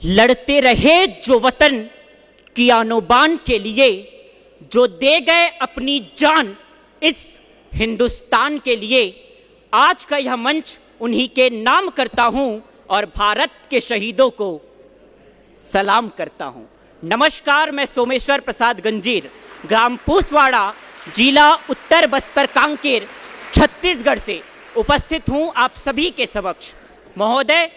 लड़ते रहे जो वतन की आनो बान के लिए, जो दे गए अपनी जान इस हिंदुस्तान के लिए। आज का यह मंच उन्हीं के नाम करता हूं और भारत के शहीदों को सलाम करता हूं। नमस्कार, मैं सोमेश्वर प्रसाद गंजीर, ग्राम पूसवाड़ा, जिला उत्तर बस्तर कांकेर, छत्तीसगढ़ से उपस्थित हूं आप सभी के समक्ष। महोदय,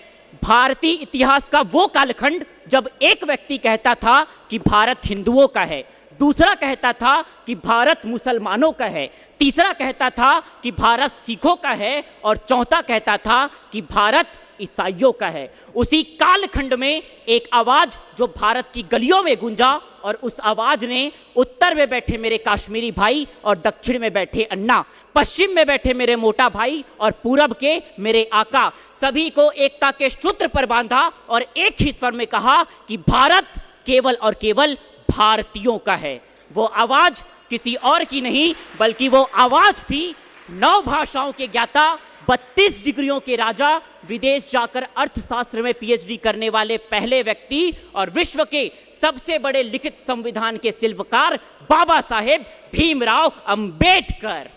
भारतीय इतिहास का वो कालखंड जब एक व्यक्ति कहता था कि भारत हिंदुओं का है, दूसरा कहता था कि भारत मुसलमानों का है, तीसरा कहता था कि भारत सिखों का है और चौथा कहता था कि भारत ईसाइयों का है। उसी कालखंड में एक आवाज जो भारत की गलियों में गूंजा और उस आवाज ने उत्तर में बैठे मेरे काश्मीरी भाई और दक्षिण में बैठे अन्ना, पश्चिम में बैठे मेरे मोटा भाई और पूरब के मेरे आका, सभी को एकता के सूत्र पर बांधा और एक ही स्वर में कहा कि भारत केवल और केवल भारतीयों का है। वो आवाज किसी और की नहीं बल्कि वो आवाज थी 9 भाषाओं के ज्ञाता, 32 डिग्रियों के राजा, विदेश जाकर अर्थशास्त्र में पीएचडी करने वाले पहले व्यक्ति और विश्व के सबसे बड़े लिखित संविधान के शिल्पकार बाबा साहेब भीमराव अंबेडकर।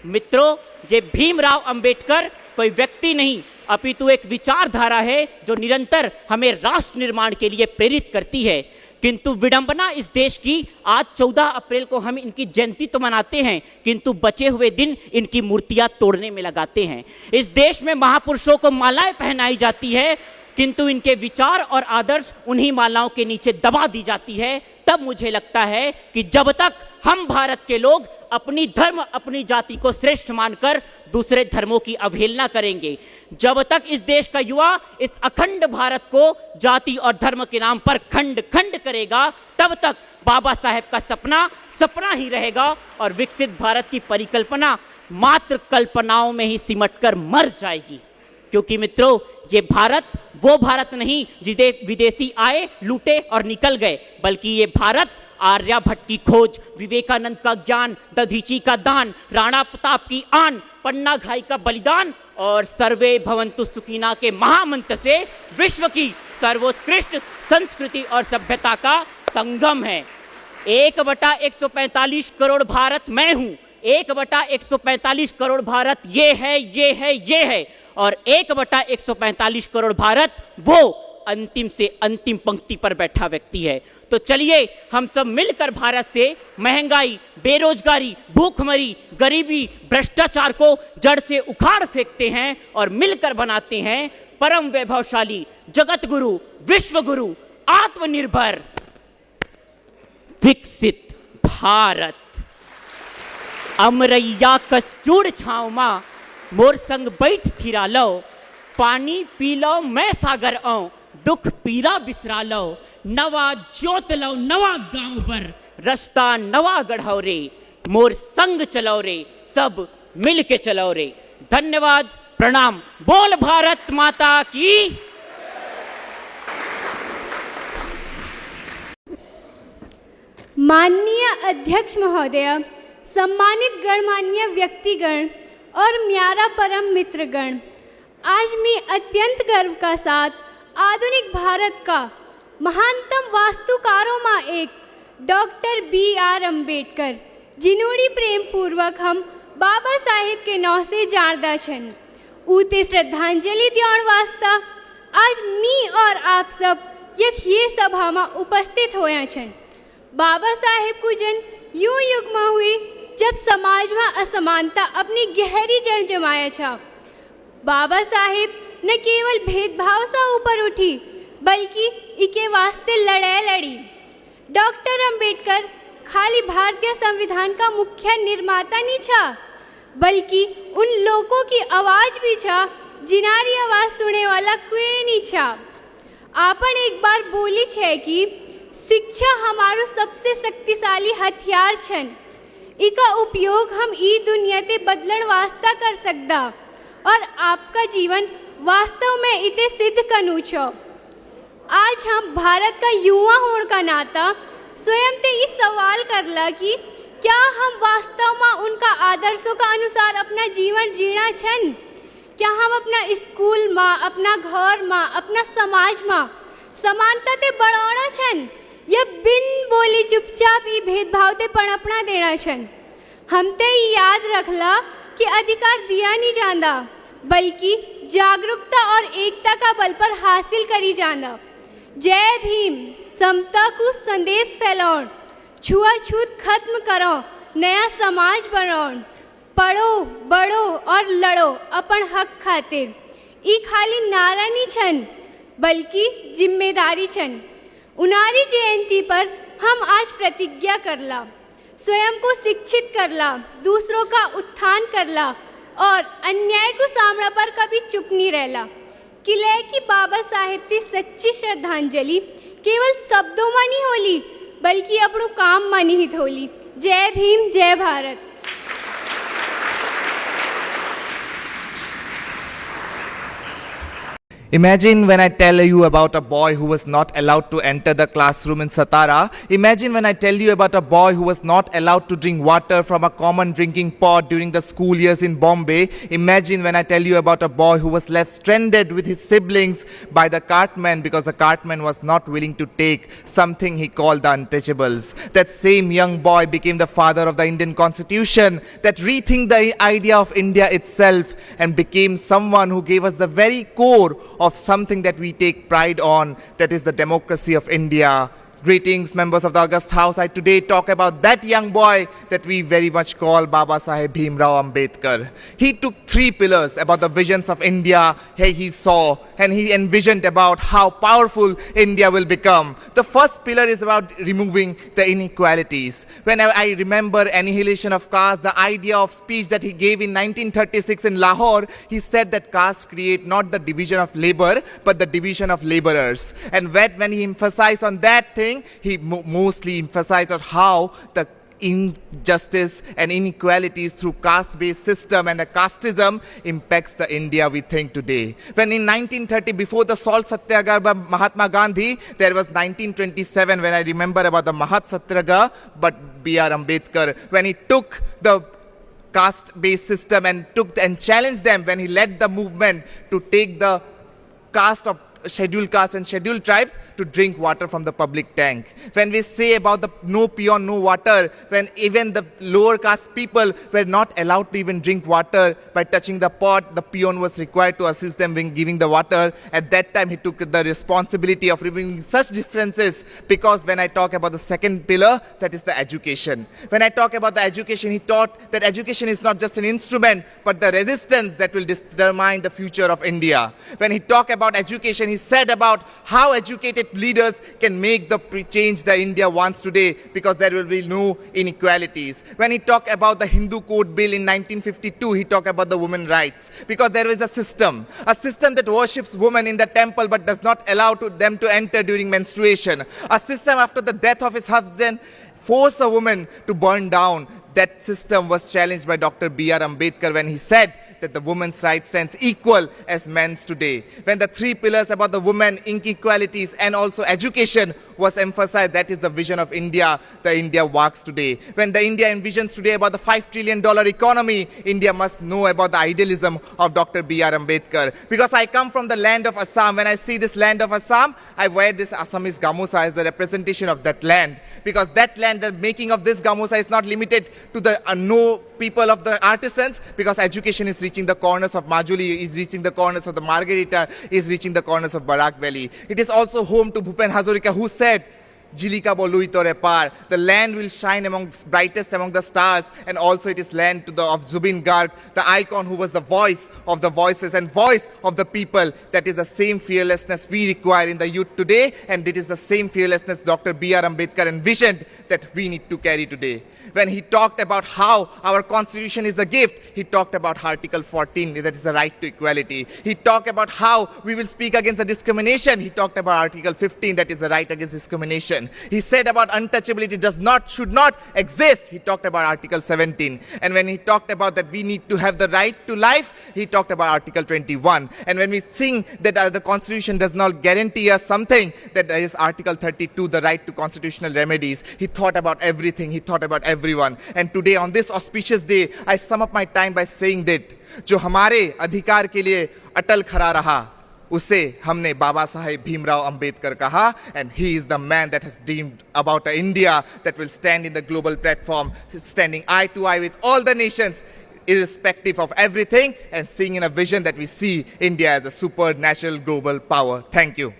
मित्रों, ये भीमराव अंबेडकर कोई व्यक्ति नहीं अपितु एक विचारधारा है जो निरंतर हमें राष्ट्र निर्माण के लिए प्रेरित करती है। किंतु विडंबना इस देश की, आज 14 अप्रैल को हम इनकी जयंती तो मनाते हैं किंतु बचे हुए दिन इनकी मूर्तियां तोड़ने में लगाते हैं। इस देश में महापुरुषों को मालाएं पहनाई जाती है किंतु इनके विचार और आदर्श उन्हीं मालाओं के नीचे दबा दी जाती है। तब मुझे लगता है कि जब तक हम भारत के लोग अपनी धर्म, अपनी जाति को श्रेष्ठ मानकर दूसरे धर्मों की अवहेलना करेंगे, जब तक इस देश का युवा इस अखंड भारत को जाति और धर्म के नाम पर खंड खंड करेगा, तब तक बाबा साहेब का सपना सपना ही रहेगा और विकसित भारत की परिकल्पना मात्र कल्पनाओं में ही सिमटकर मर जाएगी। क्योंकि मित्रों, ये भारत वो भारत नहीं जिसे विदेशी आए, लूटे और निकल गए, बल्कि ये भारत आर्यभट्ट की खोज, विवेकानंद का ज्ञान, दधीची का दान, राणा प्रताप की आन, पन्ना घाई का बलिदान और सर्वे भवन्तु सुखिना के महामंत्र से विश्व की सर्वोत्कृष्ट संस्कृति और सभ्यता का संगम है। 1/145 करोड़ भारत मैं हूं, 1/145 करोड़ भारत ये है, ये है, ये है, और 1/145 करोड़ भारत वो अंतिम से अंतिम पंक्ति पर बैठा व्यक्ति है। तो चलिए हम सब मिलकर भारत से महंगाई, बेरोजगारी, भूखमरी, गरीबी, भ्रष्टाचार को जड़ से उखाड़ फेंकते हैं और मिलकर बनाते हैं परम वैभवशाली, जगत गुरु, विश्व गुरु, आत्मनिर्भर, विकसित भारत। अमरैया कस्तूर छाव मां मोर संग बैठ थिरा लो, पानी पी लो मैं सागर आऊं, दुख पीरा बिसरा लो, नवा जोत लो नवा गांव पर, रास्ता नवा गढ़ाओ रे, मोर संग चलो रे, सब मिल के चलो रे। धन्यवाद, प्रणाम। बोल भारत माता की। माननीय अध्यक्ष महोदय, सम्मानित गणमान्य व्यक्तिगण और म्यारा परम मित्रगण, आज मैं अत्यंत गर्व का साथ आधुनिक भारत का महानतम वास्तुकारों में एक डॉक्टर BR अम्बेडकर, जिन्होंने प्रेम पूर्वक हम बाबा साहेब के नाव से जानदा छन, उते श्रद्धांजलि देण वास्ता आज मी और आप सब ये सभा में उपस्थित होया छन। बाबा साहेब को जन यूं युग में हुई जब समाज में असमानता अपनी गहरी जड़ जमाया था। बाबा साहेब न केवल भेदभाव से ऊपर उठी बल्कि इके वास्ते लड़ाई लड़ी। डॉक्टर अंबेडकर खाली भारतीय संविधान का मुख्य निर्माता नहीं था बल्कि उन लोगों की आवाज भी था जिनारी आवाज सुने वाला कोई नहीं था। आपन एक बार बोली छे कि शिक्षा हमारो सबसे शक्तिशाली हथियार छन, इका उपयोग हम ई दुनिया ते बदलन वास्ता कर सकदा और आपका जीवन वास्तव में इते सिद्ध कनु छो। आज हम भारत का युवा होने का नाता स्वयं ते इस सवाल करला कि क्या हम वास्तव में उनका आदर्शों का अनुसार अपना जीवन जीना छन? क्या हम अपना स्कूल में, अपना घर में, अपना समाज में समानता ते बढ़ाना छन या बिन बोली चुपचाप ई भेदभाव ते पनपना देना छन। हम ते याद रखला कि अधिकार दिया नहीं जाता बल्कि जागरूकता और एकता का बल पर हासिल करी जाना। जय भीम, समता को संदेश फैलाओ, छुआछूत खत्म करो, नया समाज बनाओ, पढ़ो बढ़ो और लड़ो अपन हक खातिर। ई खाली नारा नहीं छन बल्कि जिम्मेदारी छन। उनारी जयंती पर हम आज प्रतिज्ञा करला, स्वयं को शिक्षित करला, दूसरों का उत्थान करला और अन्याय को सामना पर कभी चुप नहीं रहला। किले की बाबा साहेब की सच्ची श्रद्धांजलि केवल शब्दों में नहीं होली बल्कि अपनों काम में निहित होली। जय भीम, जय Bharat. Imagine when I tell you about a boy who was not allowed to enter the classroom in Satara. Imagine when I tell you about a boy who was not allowed to drink water from a common drinking pot during the school years in Bombay. Imagine when I tell you about a boy who was left stranded with his siblings by the cartman because the cartman was not willing to take something he called the untouchables. That same young boy became the father of the Indian Constitution, that rethink the idea of India itself and became someone who gave us the very core of something that we take pride on, that is the democracy of India. Greetings, members of the August House. I today talk about that young boy that we very much call Baba Saheb Bhimrao Ambedkar. He took three pillars about the visions of India he saw, and he envisioned about how powerful India will become. The first pillar is about removing the inequalities. When I remember Annihilation of Caste, the idea of speech that he gave in 1936 in Lahore, he said that caste create not the division of labor, but the division of laborers. And when he emphasized on that thing, he mostly emphasized on how the injustice and inequalities through caste-based system and a casteism impacts the India we think today. When in 1930, before the salt satyagraha by Mahatma Gandhi, there was 1927 when I remember about the Mahat Satyagraha, but B.R. Ambedkar, when he took the caste-based system and challenged them, when he led the movement to take the caste of scheduled castes and scheduled tribes to drink water from the public tank. When we say about the no peon, no water, when even the lower caste people were not allowed to even drink water by touching the pot, the peon was required to assist them in giving the water. At that time, he took the responsibility of removing such differences, because when I talk about the second pillar, that is the education. When I talk about the education, he taught that education is not just an instrument, but the resistance that will determine the future of India. When he talked about education, he said about how educated leaders can make the change that India wants today, because there will be no inequalities. When he talked about the Hindu Code Bill in 1952, he talked about the women's rights, because there is a system that worships women in the temple but does not allow them to enter during menstruation. A system after the death of his husband force a woman to burn down. That system was challenged by Dr. B.R. Ambedkar when he said that the women's rights stands equal as men's today. When the three pillars about the women, inequalities and also education was emphasized, that is the vision of India, the India walks today. When the India envisions today about the $5 trillion economy, India must know about the idealism of Dr. B.R. Ambedkar. Because I come from the land of Assam. When I see this land of Assam, I wear this Assamese gamusa as the representation of that land. Because that land, the making of this gamusa is not limited to the no people of the artisans, because education is reaching the corners of Majuli, is reaching the corners of the Margarita, is reaching the corners of Barak Valley. It is also home to Bhupen Hazarika, who said, Jilika bolui tore par, the land will shine brightest among the stars, and also it is land of Zubin Garg, the icon who was the voice of the voices and voice of the people. That is the same fearlessness we require in the youth today, and it is the same fearlessness Dr. B.R. Ambedkar envisioned that we need to carry today. When he talked about how our constitution is a gift, he talked about Article 14, that is the right to equality. He talked about how we will speak against the discrimination. He talked about Article 15, that is the right against discrimination. He said about untouchability should not exist. He talked about Article 17. And when he talked about that we need to have the right to life, he talked about Article 21. And when we think that the constitution does not guarantee us something, that there is Article 32, the right to constitutional remedies. He thought about everything. He thought about everyone. And today on this auspicious day, I sum up my time by saying that जो हमारे अधिकार के लिए अटल खड़ा रहा, उसे हमने बाबा साहेब भीमराव अंबेडकर कहा, and he is the man that has dreamed about an India that will stand in the global platform, standing eye to eye with all the nations, irrespective of everything, and seeing in a vision that we see India as a supernatural global power. Thank you.